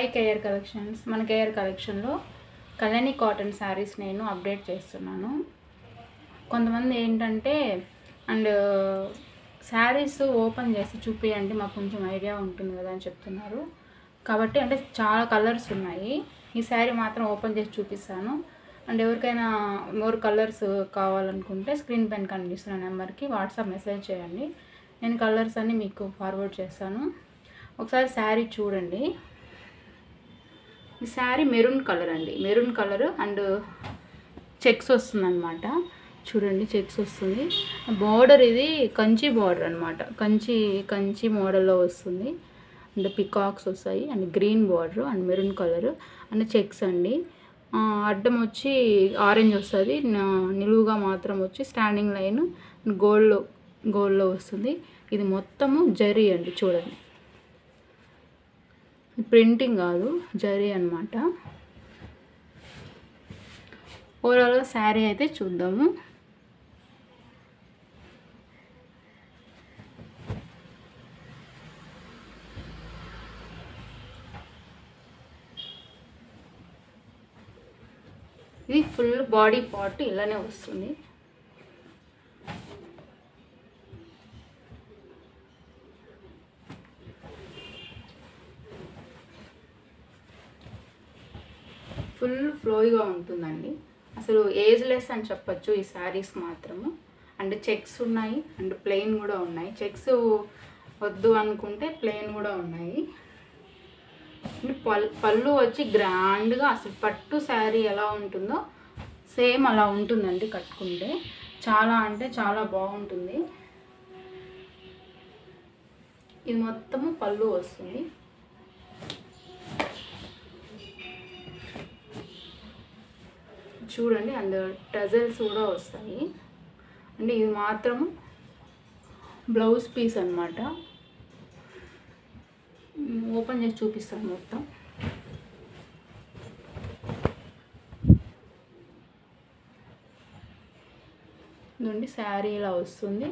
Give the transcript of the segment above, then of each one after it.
Sai KR collections. మన KR కలెక్షన్లో Kalyani cotton saris నేను అప్డేట్ చేస్తున్నాను. కొంతమంది ఏంటంటే శారీస్ ఓపెన్ చేసి చూపియండి, మాకు కొంచెం ఐడియా ఉంటుంది కదా అని చెప్తున్నారు. కాబట్టి చాలా కలర్స్ ఉన్నాయి. ఈ శారీ మాత్రం ఓపెన్ చేసి చూపిస్తాను. ఎవరికైనా మోర్ కలర్స్ కావాలనుకుంటే స్క్రీన్ పైన కనిపిస్తున్న నెంబర్కి వాట్సాప్ మెసేజ్ చేయండి. నేను కలర్స్ అన్నీ మీకు ఫార్వర్డ్ చేస్తాను. ఒకసారి శారీ చూడండి. ఈ శారీ మెరూన్ కలర్ అండి, మెరూన్ కలర్ అండ్ చెక్స్ వస్తుంది అనమాట. చూడండి, చెక్స్ వస్తుంది. బార్డర్ ఇది కంచి బార్డర్ అనమాట. కంచి మోడల్లో వస్తుంది. అండ్ పికాక్స్ వస్తాయి and green border and maroon colour and checks అండి. అడ్డం వచ్చి ఆరెంజ్ వస్తుంది, నిలువుగా మాత్రం వచ్చి స్టాండింగ్ లైన్ గోల్డ్లో వస్తుంది. ఇది మొత్తము జరీ అండి. చూడండి, ప్రింటింగ్ కాదు, జరీ అనమాట. ఓవరాల్గా శారీ అయితే చూద్దాము. ఇది ఫుల్ బాడీ పార్ట్ ఇలానే వస్తుంది. ఫుల్ ఫ్లోయిగా ఉంటుందండి. అసలు ఏజ్లెస్ అని చెప్పచ్చు ఈ శారీస్ మాత్రము. అండ్ చెక్స్ ఉన్నాయి అండ్ ప్లెయిన్ కూడా ఉన్నాయి. చెక్స్ వద్దు అనుకుంటే ప్లెయిన్ కూడా ఉన్నాయి. పళ్ళు వచ్చి గ్రాండ్గా అసలు పట్టు శారీ ఎలా ఉంటుందో సేమ్ అలా ఉంటుందండి కట్టుకుంటే. చాలా బాగుంటుంది. ఇది మొత్తము పళ్ళు వస్తుంది. చూడండి, అండ్ టజల్స్ కూడా వస్తాయి. ఇది మాత్రము బ్లౌజ్ పీస్ అన్నమాట. ఓపెన్ చేసి చూపిస్తాను మొత్తం. ఇదండి శారీ ఇలా వస్తుంది.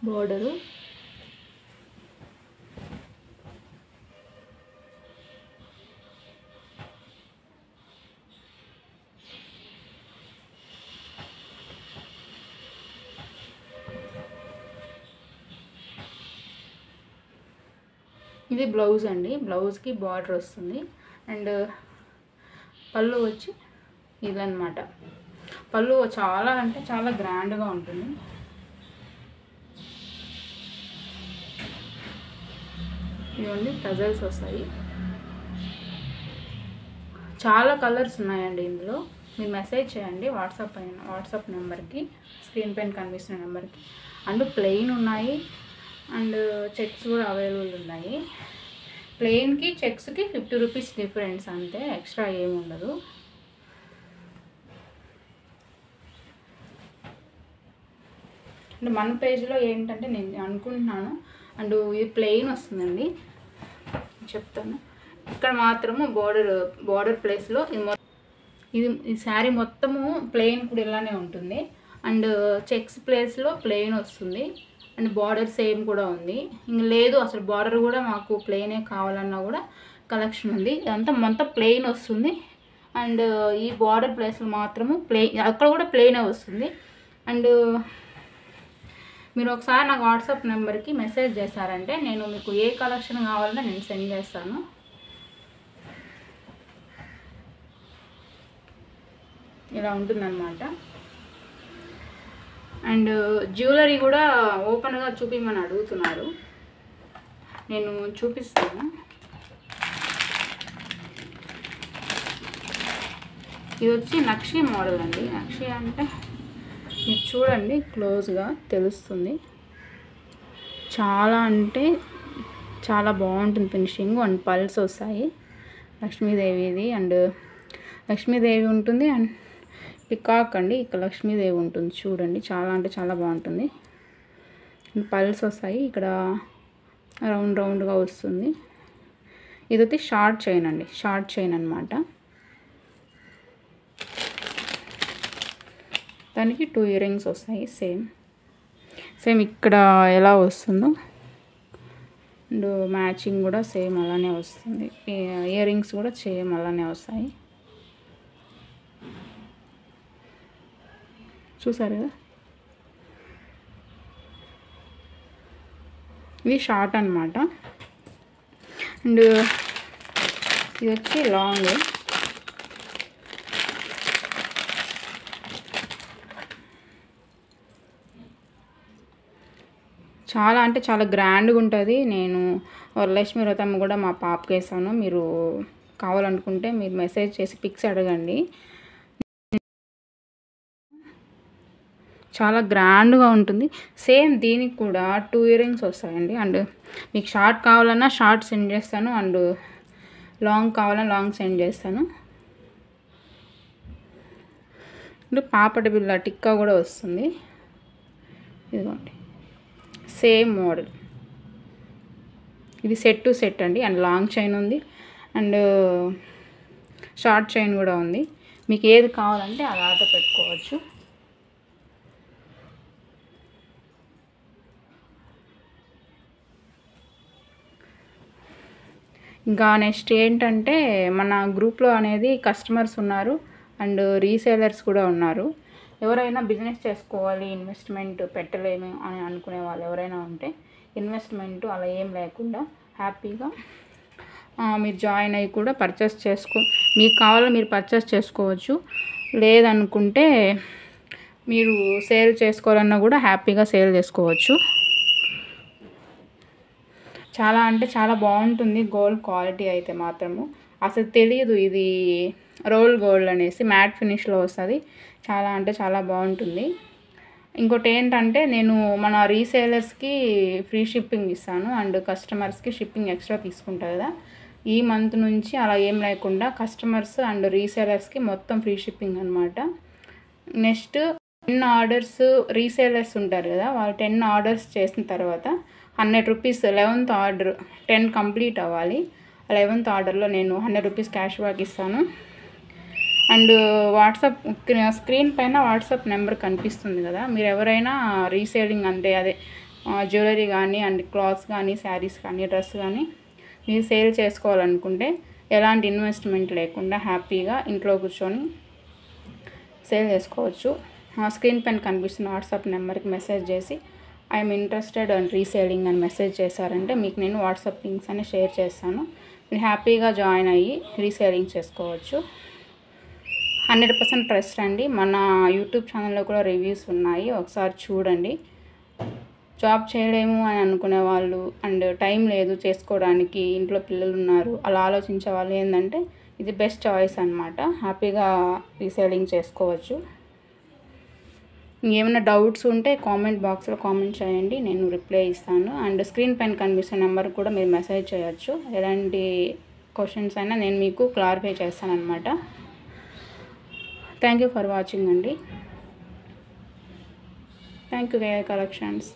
బోర్డరు ఇది బ్లౌజ్ అండి. బ్లౌజ్కి బార్డర్ వస్తుంది అండ్ పళ్ళు వచ్చి ఇదన్నమాట. పళ్ళు చాలా గ్రాండ్గా ఉంటుంది. ఇవన్నీ టజల్స్ వస్తాయి. చాలా కలర్స్ ఉన్నాయండి ఇందులో. మీరు మెసేజ్ చేయండి వాట్సాప్ నెంబర్కి, స్క్రీన్ పైన కనిపిస్తున్న నెంబర్కి. అండ్ ప్లెయిన్ ఉన్నాయి అండ్ చెక్స్ కూడా అవైలబుల్ ఉన్నాయి. ప్లెయిన్కి చెక్స్కి 50 రూపీస్ డిఫరెన్స్ అంతే, ఎక్స్ట్రా ఏమి ఉండదు. మన పేజ్లో ఏంటంటే నేను అనుకుంటున్నాను ఇది ప్లెయిన్ వస్తుందండి, చెప్తాను. ఇక్కడ మాత్రము బార్డర్ ప్లేస్లో ఈ శారీ మొత్తము ప్లెయిన్ కూడా ఇలానే ఉంటుంది. అండ్ చెక్స్ ప్లేస్లో ప్లెయిన్ వస్తుంది అండ్ బార్డర్ సేమ్ కూడా ఉంది. లేదు అసలు బార్డర్ కూడా మాకు ప్లెయినే కావాలన్నా కూడా కలెక్షన్ ఉంది. ఇదంతా మొత్తం ప్లెయిన్ వస్తుంది. అండ్ ఈ బార్డర్ ప్లేస్లో మాత్రము అక్కడ కూడా ప్లెయినే వస్తుంది. అండ్ మీరు ఒకసారి నాకు వాట్సాప్ నెంబర్కి మెసేజ్ చేశారంటే నేను మీకు ఏ కలెక్షన్ కావాలన్నా నేను సెండ్ చేస్తాను. ఇలా ఉంటుందన్నమాట. అండ్ జ్యువెలరీ కూడా ఓపెన్గా చూపించమని అడుగుతున్నారు, నేను చూపిస్తాను. ఇది వచ్చి నక్షి మోడల్ అండి. నక్షి అంటే మీరు చూడండి, క్లోజ్గా తెలుస్తుంది. చాలా బాగుంటుంది ఫినిషింగ్. అండ్ పల్స్ వస్తాయి లక్ష్మీదేవిది. అండ్ లక్ష్మీదేవి ఉంటుంది అండ్ పికాక్ అండి, ఇక్కడ లక్ష్మీదేవి ఉంటుంది. చూడండి, చాలా బాగుంటుంది. పల్స్ వస్తాయి, ఇక్కడ రౌండ్గా వస్తుంది. ఇది వచ్చి షార్ట్ చైన్ అండి, షార్ట్ చైన్ అనమాట. దానికి 2 ఇయర్ రింగ్స్ వస్తాయి. సేమ్ ఇక్కడ ఎలా వస్తుందో అండ్ మ్యాచింగ్ కూడా సేమ్ అలానే వస్తుంది. ఇయర్ రింగ్స్ కూడా సేమ్ అలానే వస్తాయి. చూసారు కదా, ఇది షార్ట్ అనమాట. అండ్ ఇది వచ్చి లాంగ్. చాలా అంటే చాలా గ్రాండ్గా ఉంటుంది. నేను వరలక్ష్మి వ్రతం కూడా మా పాపకి వేసాను. మీరు కావాలనుకుంటే మీరు మెసేజ్ చేసి పిక్స్ అడగండి. చాలా గ్రాండ్గా ఉంటుంది. సేమ్ దీనికి కూడా 2 ఇయర్ రింగ్స్ వస్తాయండి. అండ్ మీకు షార్ట్ కావాలన్నా షార్ట్ సెండ్ చేస్తాను, అండ్ లాంగ్ కావాలన్నా లాంగ్ సెండ్ చేస్తాను. అండ్ పాపటి బిళ్ళ టిక్కా కూడా వస్తుంది. ఇదిగోండి, సేమ్ మోడల్. ఇది సెట్ టు సెట్ అండి. అండ్ లాంగ్ చైన్ ఉంది, అండ్ షార్ట్ చైన్ కూడా ఉంది. మీకు ఏది కావాలంటే అది ఆర్డర్ పెట్టుకోవచ్చు. ఇంకా నెక్స్ట్ ఏంటంటే, మన గ్రూప్లో అనేది కస్టమర్స్ ఉన్నారు అండ్ రీసేలర్స్ కూడా ఉన్నారు. ఎవరైనా బిజినెస్ చేసుకోవాలి, ఇన్వెస్ట్మెంట్ పెట్టలేము అని అనుకునే వాళ్ళు ఎవరైనా ఉంటే, ఇన్వెస్ట్మెంట్ అలా ఏం లేకుండా హ్యాపీగా మీరు జాయిన్ అయ్యి కూడా పర్చేస్ మీకు కావాలో మీరు పర్చేస్ చేసుకోవచ్చు. లేదనుకుంటే మీరు సేల్ చేసుకోవాలన్నా కూడా హ్యాపీగా సేల్ చేసుకోవచ్చు. చాలా అంటే చాలా బాగుంటుంది గోల్డ్ క్వాలిటీ అయితే మాత్రము. అసలు తెలియదు ఇది రోల్ గోల్డ్ అనేసి, మ్యాట్ ఫినిష్లో వస్తుంది. చాలా అంటే చాలా బాగుంటుంది. ఇంకోటి ఏంటంటే, నేను మన రీసేలర్స్కి ఫ్రీ షిప్పింగ్ ఇస్తాను, అండ్ కస్టమర్స్కి షిప్పింగ్ ఎక్స్ట్రా తీసుకుంటా కదా. ఈ మంత్ నుంచి అలా ఏం లేకుండా కస్టమర్స్ అండ్ రీసేలర్స్కి మొత్తం ఫ్రీ షిప్పింగ్ అనమాట. నెక్స్ట్ 10 ఆర్డర్స్ రీసేలర్స్ ఉంటారు కదా, వాళ్ళు 10 ఆర్డర్స్ చేసిన తర్వాత 100 రూపీస్ 11th ఆర్డర్ 10 కంప్లీట్ అవ్వాలి. 11th ఆర్డర్లో నేను 100 రూపీస్ క్యాష్ బ్యాక్ ఇస్తాను. అండ్ వాట్సాప్ స్క్రీన్ పైన వాట్సాప్ నెంబర్ కనిపిస్తుంది కదా, మీరు ఎవరైనా రీసేలింగ్ అంటే అదే జ్యువెలరీ కానీ అండ్ క్లాత్స్ కానీ శారీస్ కానీ డ్రెస్ కానీ మీరు సేల్ చేసుకోవాలనుకుంటే ఎలాంటి ఇన్వెస్ట్మెంట్ లేకుండా హ్యాపీగా ఇంట్లో కూర్చొని సేల్ చేసుకోవచ్చు. స్క్రీన్ పైన కనిపిస్తున్న వాట్సాప్ నెంబర్కి మెసేజ్ చేసి ఐఎమ్ ఇంట్రెస్టెడ్ అండ్ రీసేలింగ్ అని మెసేజ్ చేశారంటే మీకు నేను వాట్సాప్ లింక్స్ అని షేర్ చేస్తాను. మీరు హ్యాపీగా జాయిన్ అయ్యి రీసేలింగ్ చేసుకోవచ్చు. 100% ట్రస్ట్ అండి. మన యూట్యూబ్ ఛానల్లో కూడా రివ్యూస్ ఉన్నాయి, ఒకసారి చూడండి. జాబ్ చేయలేము అని అనుకునే వాళ్ళు అండ్ టైం లేదు చేసుకోవడానికి, ఇంట్లో పిల్లలు ఉన్నారు అలా ఆలోచించే వాళ్ళు ఏంటంటే ఇది బెస్ట్ చాయిస్ అనమాట. హ్యాపీగా రీసేలింగ్ చేసుకోవచ్చు. ఏమైనా డౌట్స్ ఉంటే కామెంట్ బాక్స్లో కామెంట్ చేయండి, నేను రిప్లై ఇస్తాను. అండ్ స్క్రీన్ పైన కనిపిస్తున్న నెంబర్ కూడా మీరు మెసేజ్ చేయొచ్చు. ఎలాంటి క్వశ్చన్స్ అయినా నేను మీకు క్లారిఫై చేస్తాను అనమాట. థ్యాంక్ యూ ఫర్ వాచింగ్ అండి. Thank you wear collections.